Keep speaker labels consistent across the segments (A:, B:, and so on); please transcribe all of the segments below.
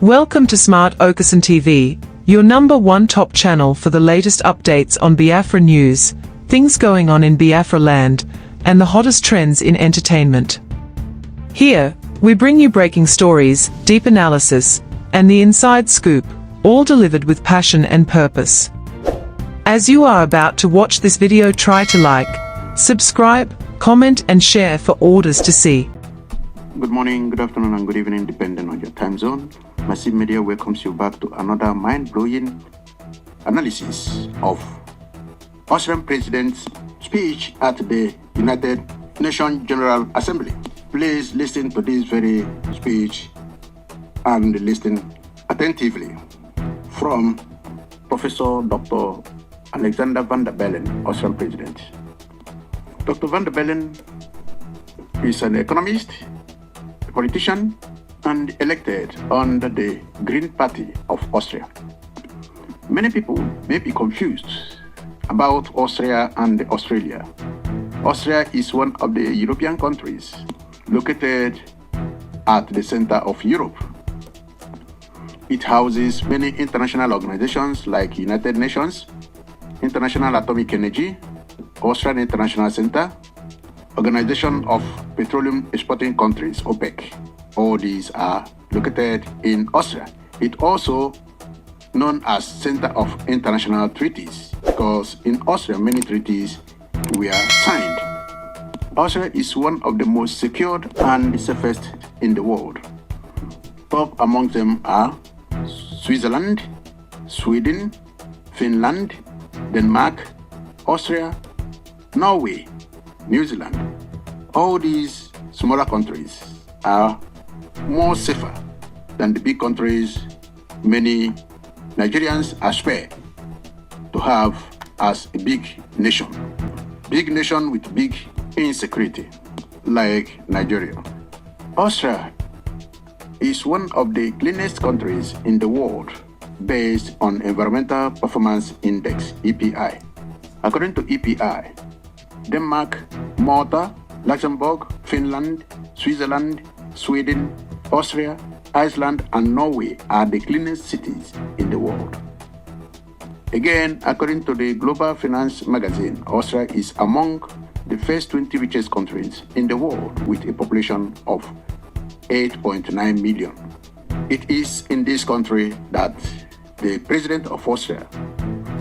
A: Welcome to Smart Okas TV, your #1 top channel for the latest updates on Biafra news, things going on in Biafra land, and the hottest trends in entertainment. Here, we bring you breaking stories, deep analysis, and the inside scoop, all delivered with passion and purpose. As you are about to watch this video, try to like, subscribe, comment and share for others to see.
B: Good morning, good afternoon and good evening depending on your time zone. Massive Media welcomes you back to another mind-blowing analysis of Austrian President's speech at the United Nations General Assembly. Please listen to this very speech and listen attentively from Professor Dr. Alexander van der Bellen, Austrian President. Dr. van der Bellen is an economist, a politician, and elected under the Green Party of Austria. Many people may be confused about Austria and Australia. Austria is one of the European countries located at the center of Europe. It houses many international organizations like United Nations, International Atomic Energy, Austrian International Center, Organization of Petroleum Exporting Countries, OPEC. All these are located in Austria. It also known as Center of International Treaties because in Austria many treaties were signed. Austria is one of the most secured and the safest in the world. Top among them are Switzerland, Sweden, Finland, Denmark, Austria, Norway, New Zealand. All these smaller countries are more safer than the big countries many Nigerians aspire to have as a big nation with big insecurity like Nigeria. Austria is one of the cleanest countries in the world based on Environmental Performance Index, EPI. According to EPI, Denmark, Malta, Luxembourg, Finland, Switzerland, Sweden, Austria, Iceland, and Norway are the cleanest cities in the world. Again, according to the Global Finance magazine, Austria is among the first 20 richest countries in the world with a population of 8.9 million. It is in this country that the President of Austria,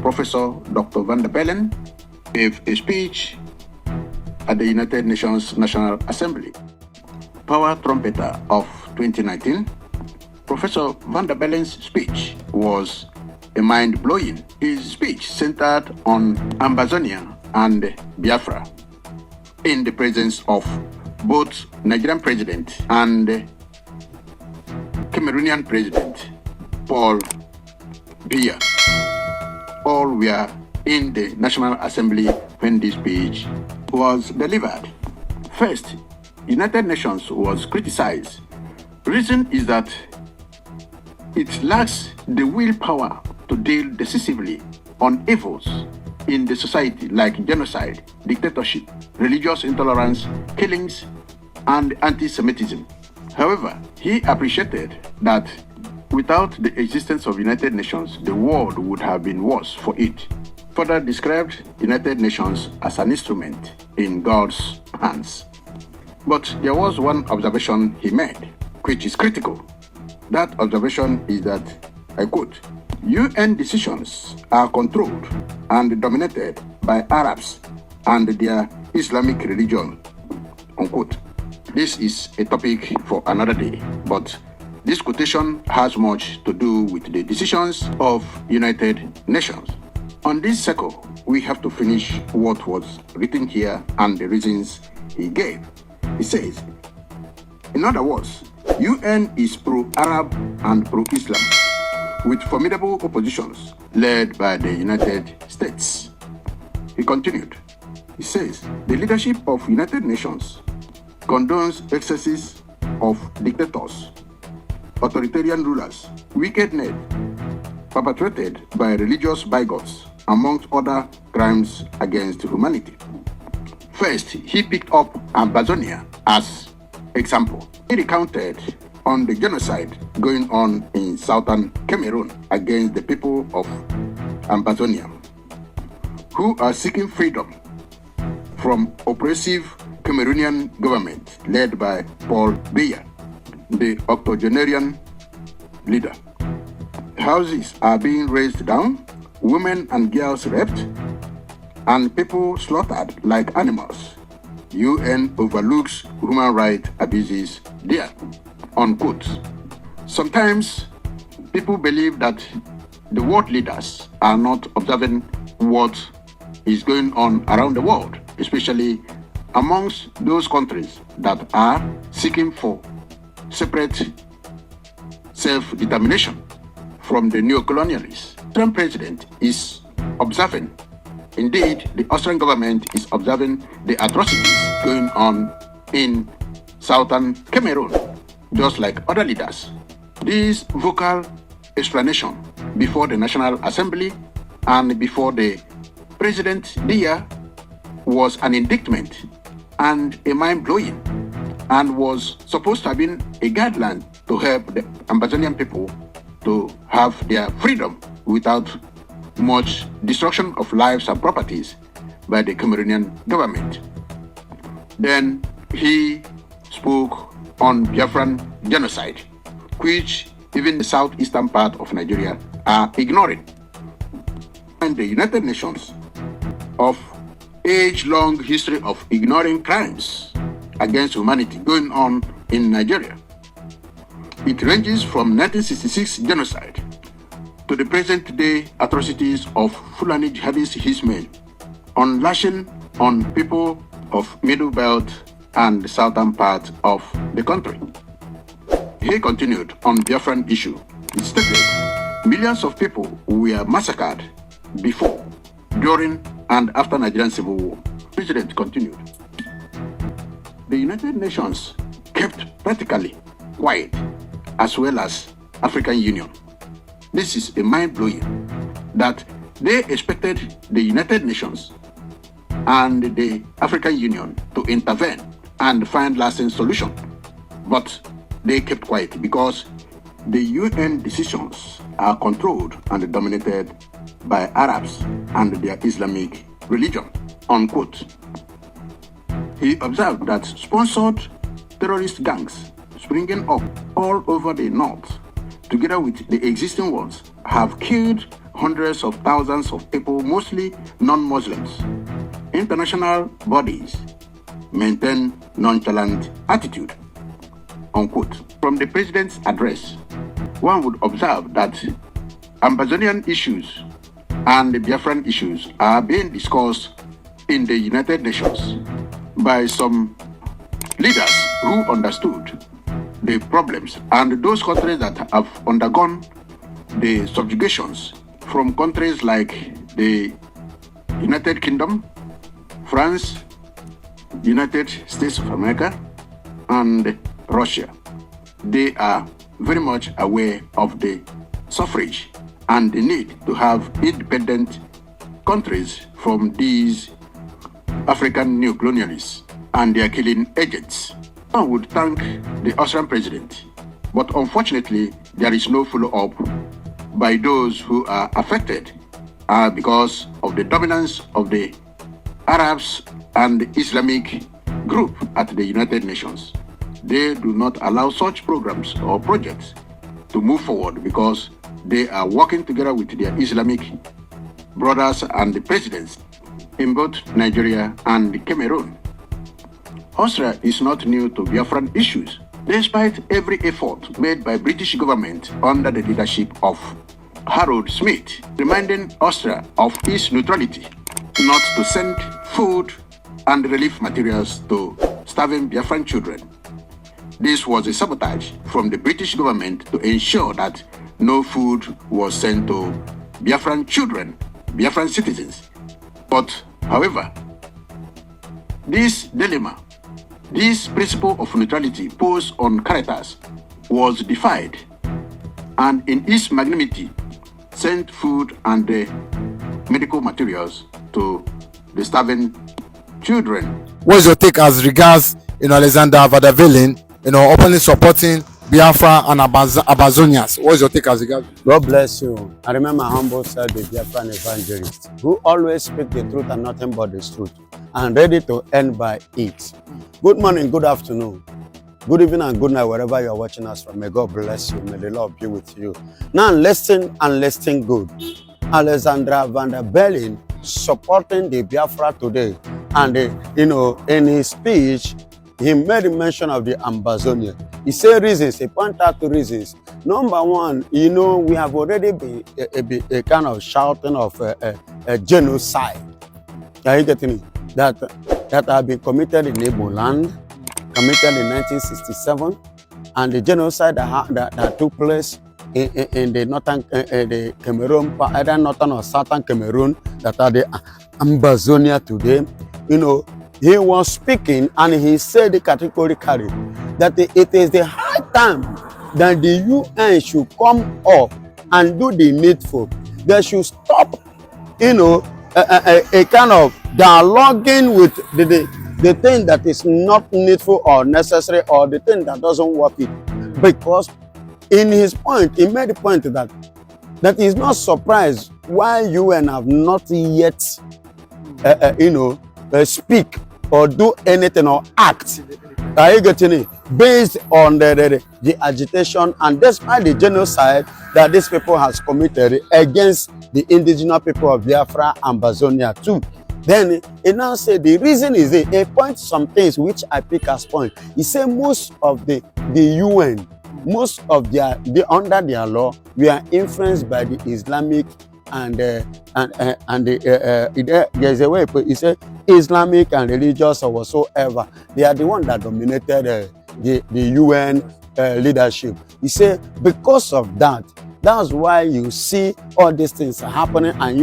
B: Professor Dr. van der Bellen, gave a speech at the United Nations National Assembly. Power trumpeter of 2019, Professor van der Bellen's speech was a mind-blowing. His speech centered on Ambazonia and Biafra in the presence of both Nigerian President and Cameroonian President Paul Biya. All were in the National Assembly when this speech was delivered. First, United Nations was criticized. Reason is that it lacks the willpower to deal decisively on evils in the society like genocide, dictatorship, religious intolerance, killings, and anti-Semitism. However, he appreciated that without the existence of United Nations, the world would have been worse for it. Further described United Nations as an instrument in God's hands. But there was one observation he made, which is critical. That observation is that, I quote, UN decisions are controlled and dominated by Arabs and their Islamic religion, unquote. This is a topic for another day, but this quotation has much to do with the decisions of United Nations. On this circle, we have to finish what was written here and the reasons he gave. He says, in other words, UN is pro-Arab and pro-Islam, with formidable oppositions led by the United States. He continued, he says, the leadership of United Nations condones excesses of dictators, authoritarian rulers, wickedness perpetrated by religious bigots, amongst other crimes against humanity. First, he picked up Ambazonia as example. He recounted on the genocide going on in southern Cameroon against the people of Ambazonia, who are seeking freedom from oppressive Cameroonian government led by Paul Biya, the octogenarian leader. Houses are being razed down, women and girls raped, and people slaughtered like animals. UN overlooks human rights abuses there, unquote. Sometimes people believe that the world leaders are not observing what is going on around the world, especially amongst those countries that are seeking for separate self-determination from the neo-colonialists. The Austrian president is observing. Indeed, the Austrian government is observing the atrocities going on in southern Cameroon, just like other leaders. This vocal explanation before the National Assembly and before the President Biya was an indictment and a mind-blowing, and was supposed to have been a guideline to help the Ambazonian people to have their freedom without much destruction of lives and properties by the Cameroonian government. Then he spoke on Biafran genocide, which even the southeastern part of Nigeria are ignoring. And the United Nations of age-long history of ignoring crimes against humanity going on in Nigeria. It ranges from 1966 genocide to the present-day atrocities of Fulani jihadist hitmen on lashing on people of Middle Belt and the southern part of the country. He continued on Biafran issue. He stated, millions of people were massacred before, during, and after Nigerian Civil War. The President continued. The United Nations kept practically quiet, as well as African Union. This is a mind-blowing that they expected the United Nations and the African Union to intervene and find lasting solution, but they kept quiet because the UN decisions are controlled and dominated by Arabs and their Islamic religion, unquote. He observed that sponsored terrorist gangs springing up all over the north, together with the existing ones, have killed hundreds of thousands of people, mostly non-Muslims. International bodies maintain nonchalant attitude, unquote. From the president's address, one would observe that Ambazonian issues and the Biafran issues are being discussed in the United Nations by some leaders who understood the problems, and those countries that have undergone the subjugations from countries like the United Kingdom, France, United States of America, and Russia. They are very much aware of the suffrage and the need to have independent countries from these African neo-colonialists and their killing agents. I would thank the Austrian president, but unfortunately there is no follow-up by those who are affected because of the dominance of the Arabs and the Islamic group at the United Nations. They do not allow such programs or projects to move forward because they are working together with their Islamic brothers and the presidents in both Nigeria and Cameroon. Austria is not new to Biafran issues, despite every effort made by British government under the leadership of Harold Smith, reminding Austria of its neutrality, not to send food and relief materials to starving Biafran children. This was a sabotage from the British government to ensure that no food was sent to Biafran children, Biafran citizens. But, however, this dilemma, this principle of neutrality posed on Caritas was defied, and in its magnanimity sent food and medical materials to the starving children.
C: What's your take as regards Alexander Vadavelin, openly supporting Biafra and Ambazonians. What's your take as a guy?
D: God bless you. I remember humble self, the Biafran evangelist, who always speak the truth and nothing but the truth, and ready to end by it. Good morning, good afternoon, good evening, and good night, wherever you are watching us from. May God bless you. May the Lord be with you. Now, listen and listen good. Alexandra van der Bellen supporting the Biafra today, and in his speech, he made mention of the Ambazonia. He said reasons, he pointed out to reasons. Number one, we have already been a kind of shouting of a genocide. Are you getting it? That have been committed in Igbo land, committed in 1967, and the genocide that took place in the northern the Cameroon, either northern or southern Cameroon, that are the Ambazonia today. He was speaking and he said categorically that it is the high time that the UN should come up and do the needful. They should stop, a kind of dialoguing with the thing that is not needful or necessary, or the thing that doesn't work it. Because in his point, he made the point that he's not surprised why UN have not yet, speak or do anything or act. Are you getting it? Based on the agitation and despite the genocide that these people has committed against the indigenous people of Biafra and Ambazonia too. Then he now said the reason is he points some things which I pick as point. He said most of the UN, most of under their law, we are influenced by the Islamic and there's a way he said Islamic and religious or whatsoever. They are the one that dominated the UN leadership. He said because of that, that's why you see all these things happening, and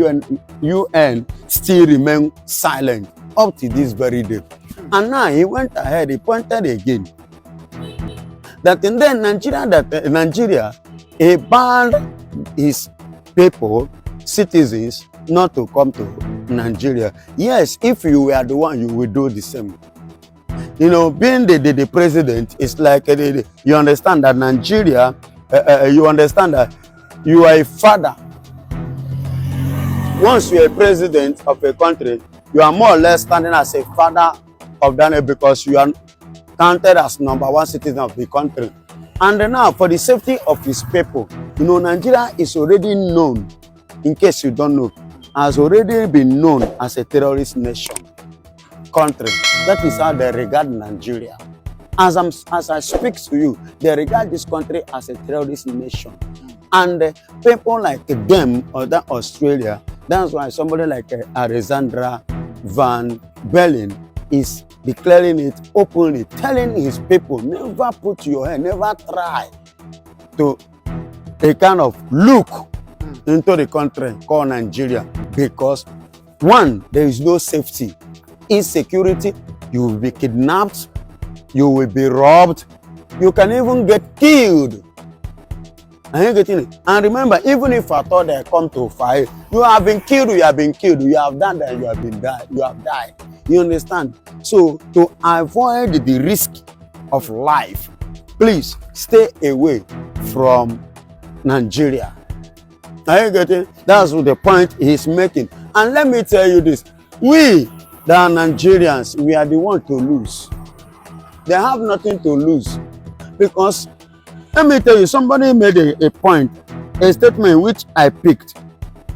D: UN still remain silent up to this very day. And now he went ahead, he pointed again that in then Nigeria, he banned his people, citizens, not to come to Nigeria. Yes, if you were the one, you will do the same. Being the president is like, you understand that Nigeria, you understand that you are a father. Once you are a president of a country, you are more or less standing as a father of that, because you are counted as number one citizen of the country. And now, for the safety of his people, Nigeria is already known, in case you don't know, has already been known as a terrorist nation, country. That is how they regard Nigeria. As I speak to you, they regard this country as a terrorist nation. And people like them, or that Australia, that's why somebody like Alexandra van Bellen is declaring it openly, telling his people, never put your head, never try to a kind of look into the country called Nigeria, because one, there is no safety, insecurity, you will be kidnapped, you will be robbed, you can even get killed. Are you getting it? And remember, even if I thought they come to fight, you have been killed, you have done that, you have died. You understand? So to avoid the risk of life, please stay away from Nigeria. Are you getting? That's the point he's making. And let me tell you this, we, the Nigerians, we are the one to lose. They have nothing to lose, because let me tell you, somebody made a point, a statement which I picked.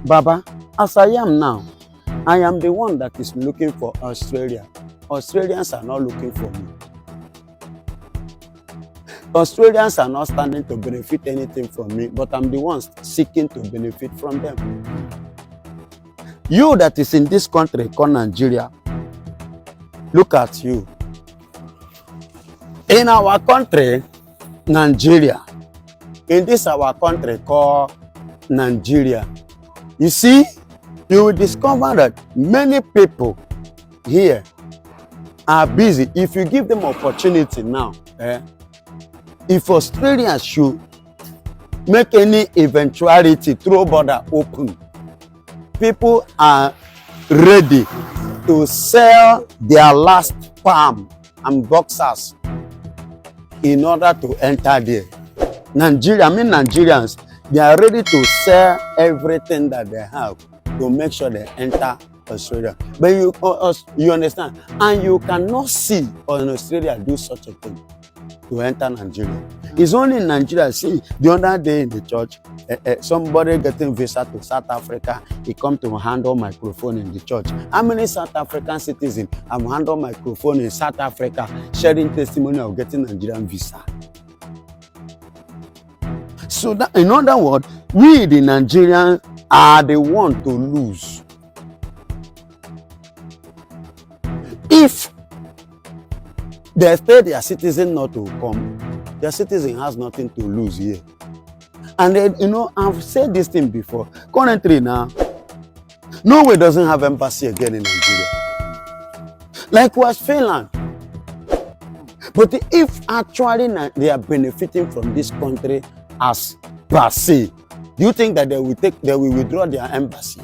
D: Baba, as I am now, I am the one that is looking for Australia. Australians are not looking for me. Australians are not standing to benefit anything from me, but I'm the one seeking to benefit from them. You that is in this country called Nigeria, look at you. In our country, Nigeria, in this our country called Nigeria, you see, you will discover that many people here are busy. If you give them opportunity now, if Australia should make any eventuality, throw border open, people are ready to sell their last palm and boxers in order to enter there. Nigerians, they are ready to sell everything that they have to make sure they enter Australia. But you understand, and you cannot see an Australia do such a thing to enter Nigeria. It's only in Nigeria. See, the other day in the church, somebody getting visa to South Africa, he come to handle microphone in the church. How many South African citizens have handled microphone in South Africa, sharing testimony of getting Nigerian visa? So that, in other words, we the Nigerians are the one to lose. If they tell their citizen not to come, their citizen has nothing to lose here. And then, I've said this thing before. Currently now, Norway doesn't have embassy again in Nigeria. Likewise, Finland. But if actually they are benefiting from this country as per se, do you think that they will withdraw their embassy?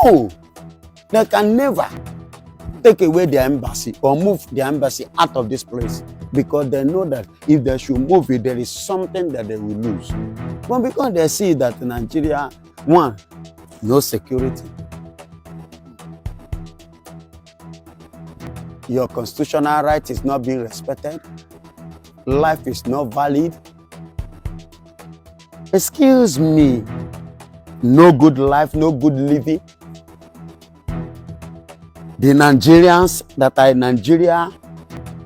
D: No, they can never take away their embassy or move their embassy out of this place, because they know that if they should move it, there is something that they will lose. But because they see that in Nigeria, one, no security, your constitutional right is not being respected, life is not valid. Excuse me, no good life, no good living. The Nigerians that are in Nigeria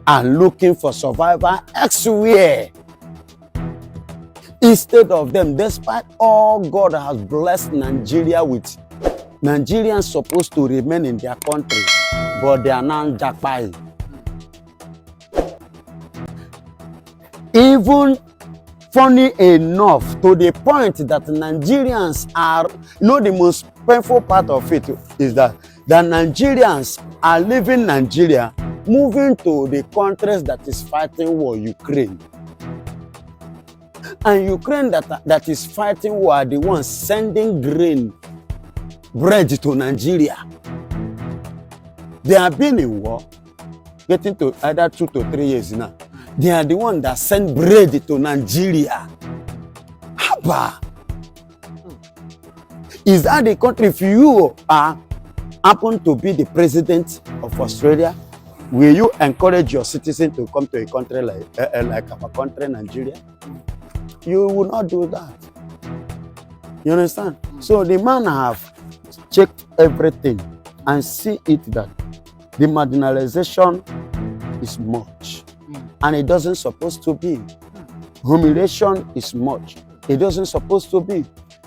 D: are looking for survival elsewhere. Instead of them, despite all God has blessed Nigeria with, Nigerians supposed to remain in their country, but they are now jackpot. Even funny enough, to the point that Nigerians are, the most painful part of it is that the Nigerians are leaving Nigeria, moving to the countries that is fighting war, Ukraine. And Ukraine that is fighting war are the ones sending grain, bread to Nigeria. They have been in war, getting to either 2 to 3 years now. They are the ones that send bread to Nigeria. Haba. Is that the country? If you happen to be the president of Australia, will you encourage your citizens to come to a country like our country, Nigeria? You will not do that. You understand? So the man have checked everything and see it that the marginalization is much. And it doesn't supposed to be. Humiliation is much. It doesn't supposed to be.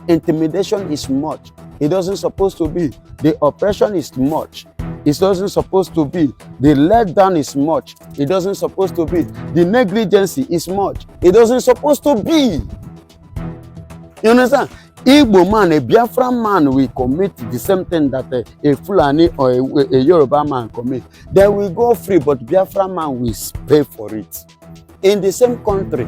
D: Intimidation is much. It doesn't supposed to be. The oppression is much. It doesn't supposed to be. The letdown is much. It doesn't supposed to be. The negligence is much. It doesn't supposed to be. You understand? Igbo man, a Biafra man will commit the same thing that a Fulani or a Yoruba man commit. They will go free, but Biafra man will pay for it. In the same country,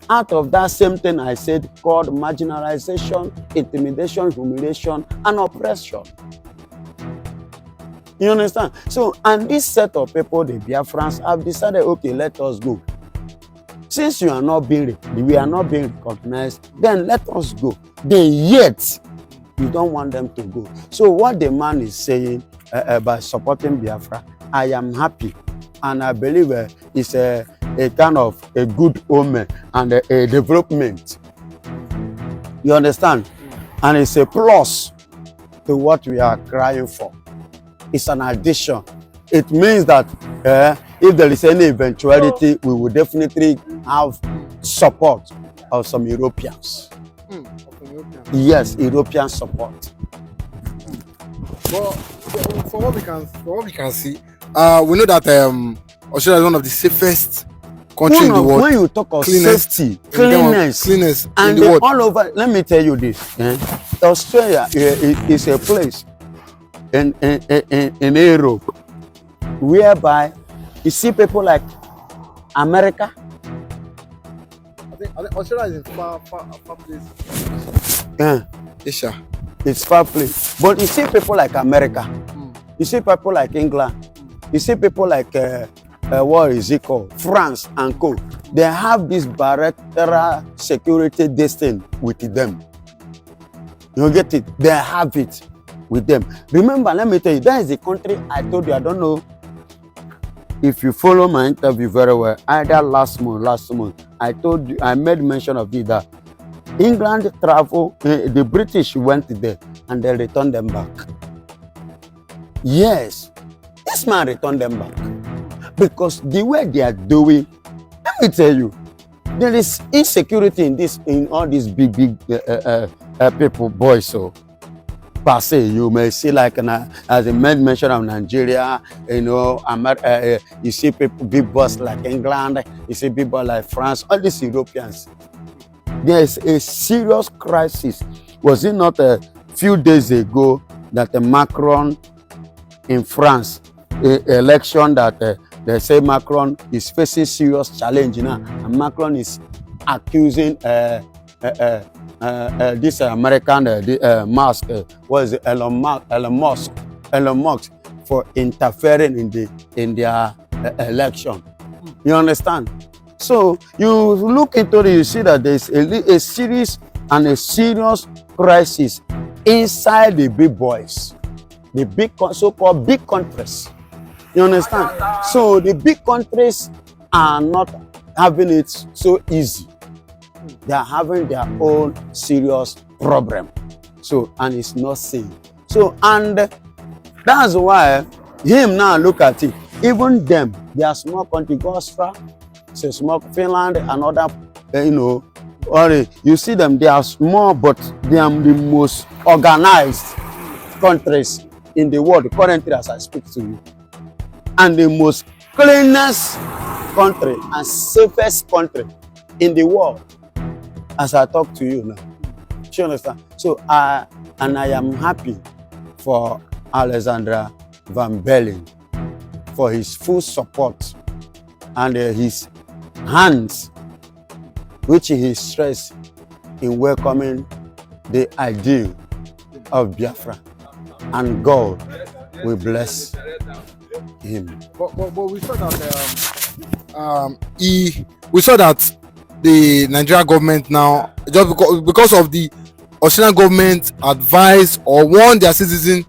D: out of that same thing I said called marginalization, intimidation, humiliation, and oppression. You understand? So, and this set of people, the Biafrans, have decided, okay, let us go. Since we are not being recognized, then let us go. Then yet, you don't want them to go. So what the man is saying by supporting Biafra, I am happy. And I believe it's a kind of a good omen and a development. You understand? And it's a plus to what we are crying for. It's an addition. It means that if there is any eventuality, we will definitely have support of some Europeans. Yes, European support.
C: But for what we can see, we know that Australia is one of the safest countries in the world.
D: When you talk of safety, cleanliness, and
C: in the world.
D: all over, let me tell you this: Australia is a place in Europe whereby you see people like America.
C: I think Australia is a far place.
D: Asia. It's far place. But you see people like America. You see people like England. You see people like what is it called? France and co. They have this bilateral security distance with them. You get it? They have it with them. Remember, let me tell you, that is the country I told you. I don't know if you follow my interview very well. Either last month, I told you, I made mention of it that England travel, the British went there and they returned them back. Yes, this man returned them back because the way they are doing, let me tell you, there is insecurity in all these big people, boys. So per se, you may see like as a man mention of Nigeria, you know, you see people big boss like England, you see people like France, all these Europeans. There is a serious crisis. Was it not a few days ago that Macron in France, election that they say Macron is facing serious challenge now, and Macron is accusing this American Musk, what is it, Elon Musk for interfering in their election. You understand? So you look into it, you see that there's a serious and a serious crisis inside the big boys, the big so-called big countries. You understand? So the big countries are not having it so easy. They are having their own serious problem. So, and it's not seen. So, and that's why him now look at it. Even them, they are small country, Austria, say small Finland, and other, you know, or you see them, they are small, but they are the most organized countries in the world currently as I speak to you. And the most cleanest country and safest country in the world as I talk to you now. Do you understand? So I am happy for Alexander Van Bellen for his full support and his hands which he stressed in welcoming the ideal of Biafra, and God will bless him.
C: But we saw that we saw that the Nigerian government now, just because of the Australian government advised or warned their citizens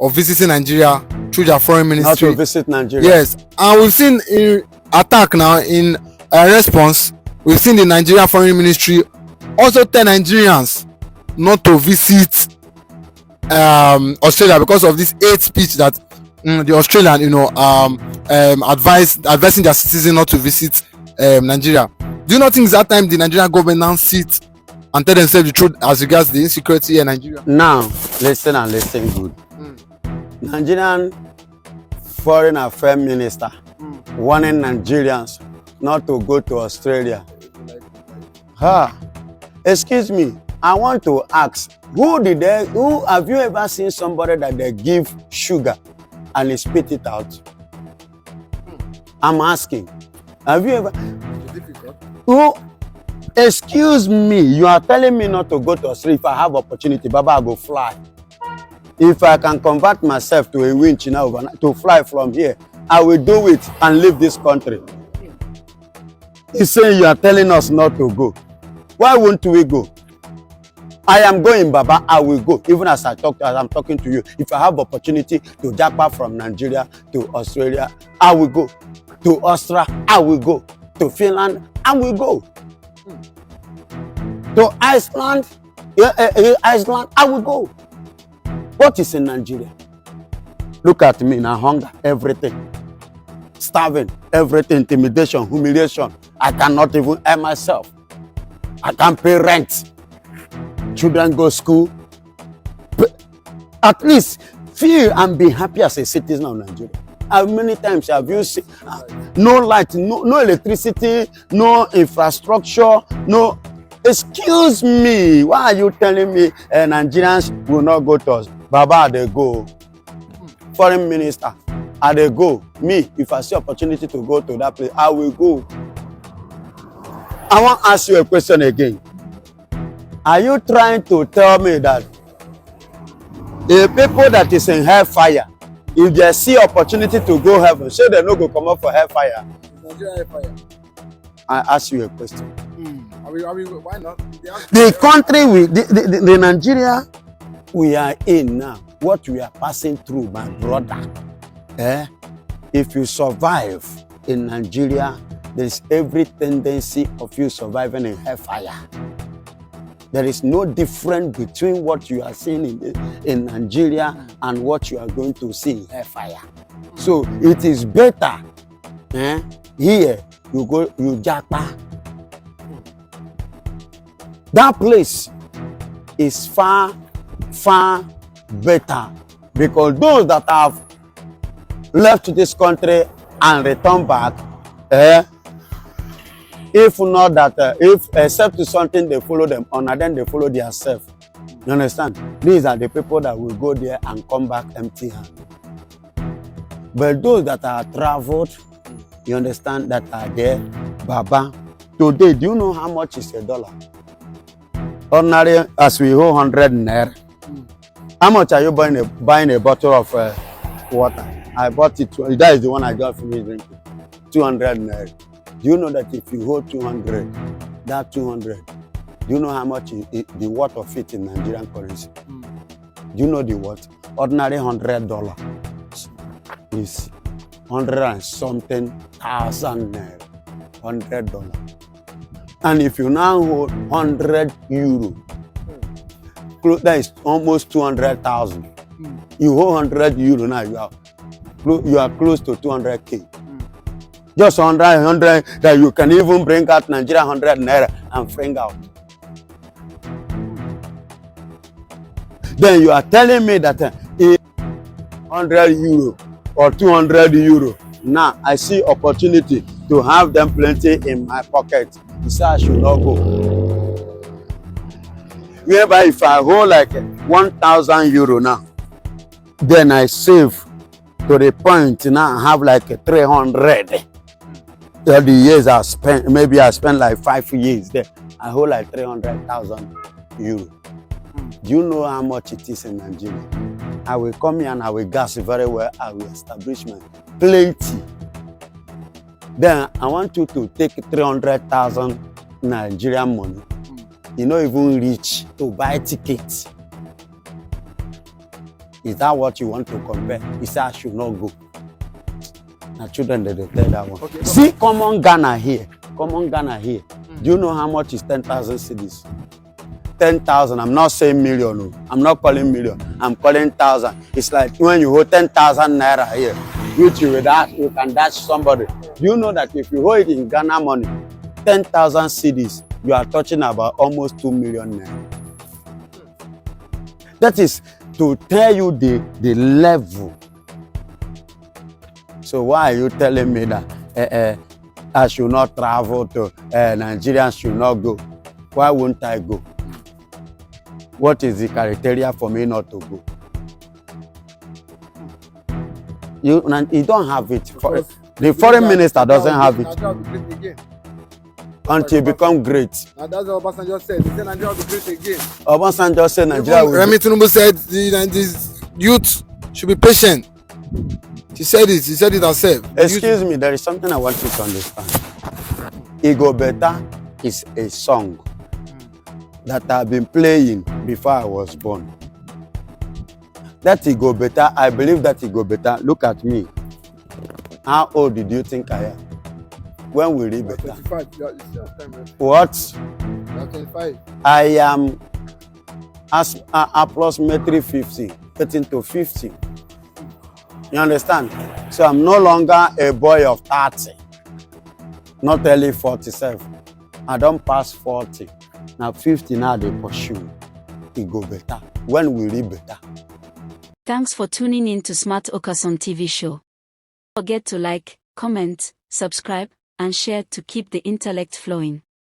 C: of visiting Nigeria through their foreign ministry.
D: Not to visit Nigeria.
C: Yes, and we've seen in attack now in response. We've seen the Nigerian foreign ministry also tell Nigerians not to visit Australia because of this hate speech that the Australian, you know, advising their citizens not to visit Nigeria. Do you not think that time the Nigerian government now sit and tell themselves the truth as regards the insecurity in Nigeria?
D: Now, listen and listen good. Nigerian Foreign Affairs Minister warning Nigerians not to go to Australia. Excuse me, I want to ask, who have you ever seen somebody that they give sugar and they spit it out? I'm asking, have you ever? Who? Excuse me, you are telling me not to go to Australia. If I have opportunity, Baba, I go fly. If I can convert myself to a winch now to fly from here, I will do it and leave this country. He's saying you are telling us not to go. Why won't we go? I am going, Baba. I will go. Even as I'm talking to you. If I have opportunity to jump from Nigeria to Australia, I will go. To Austria, I will go. To Finland, I will go. To Iceland, I will go. What is in Nigeria? Look at me now, hunger, everything. Starving, everything, intimidation, humiliation. I cannot even earn myself. I can't pay rent. Children go to school. But at least feel and be happy as a citizen of Nigeria. How many times have you seen no light, no electricity, no infrastructure, no... Excuse me, why are you telling me Nigerians will not go to us? Baba, they go. Foreign minister, I they go. Me, if I see opportunity to go to that place, I will go. I want to ask you a question again. Are you trying to tell me that the people that is in hellfire if they see opportunity to go heaven, say they no go come up for hellfire.
C: Nigeria hellfire.
D: I ask you a question.
C: Why not?
D: The country the Nigeria we are in now, what we are passing through, my brother. If you survive in Nigeria, there is every tendency of you surviving in hellfire. There is no difference between what you are seeing in Nigeria and what you are going to see in hellfire. So it is better. Here you go, you japa. That place is far better, because those that have left this country and return back, if not that, if except something they follow them on, and then they follow their self. You understand? These are the people that will go there and come back empty handed. But those that are traveled, you understand, that are there, Baba, today, do you know how much is $1? Ordinary, as we hold 100 naira. How much are you buying a bottle of water? I bought it. That is the one I just finished drinking. 200 naira. Do you know that if you hold 200, that 200, do you know how much the worth of it in Nigerian currency? Do you know the worth? Ordinary $100 is 100 and something thousand naira. $100. And if you now hold 100 euro, that is almost 200,000. You hold 100 euro now, you are close to 200k. Just 100 that you can even bring out Nigeria 100 naira and bring out. Then you are telling me that 100 euro or 200 euro. Now I see opportunity to have them plenty in my pocket. You say I should not go. Whereby if I hold like 1,000 euro now, then I save to the point now I have like 300. The years I spent, maybe I spent like 5 years there. I hold like 300,000 euro. Do you know how much it is in Nigeria? I will come here and I will gas very well. I will establish my plenty. Then I want you to take 300,000 Nigerian money. You not even reach to buy tickets. Is that what you want to compare? You say I should not go. Now children, they tell that one. Okay, see, common Ghana here. Common Ghana here. Do you know how much is 10,000 cedis? 10,000. I'm not saying million. No. I'm not calling million. I'm calling thousand. It's like when you hold 10,000 naira here, which you can dash somebody. Do you know that if you hold it in Ghana money, 10,000 cedis, you are touching about almost 2 million naira. That is to tell you the level. So why are you telling me that I should not travel to Nigerians should not go? Why won't I go? What is the criteria for me not to go? You don't have it. The foreign minister doesn't have it. Until you become great.
C: Now that's what Obasanjo said. He said Nigeria will be great again.
D: Obasanjo said Nigeria will be
C: Remi Tinubu said the youth should be patient. She said it. She said it herself.
D: Excuse me, there is something I want you to understand. Ego Better is a song that I've been playing before I was born. That Ego Better, I believe that Ego Better. Look at me. How old did you think I am? When we read better?
C: 25.
D: What?
C: 25.
D: I am approximately 50, getting to 50. You understand? So I'm no longer a boy of 30, not early 47. I don't pass 40. Now 50 now they pursue. It go better. When we read better.
E: Thanks for tuning in to Smart Okas on TV show. Don't forget to like, comment, subscribe, and share to keep the intellect flowing.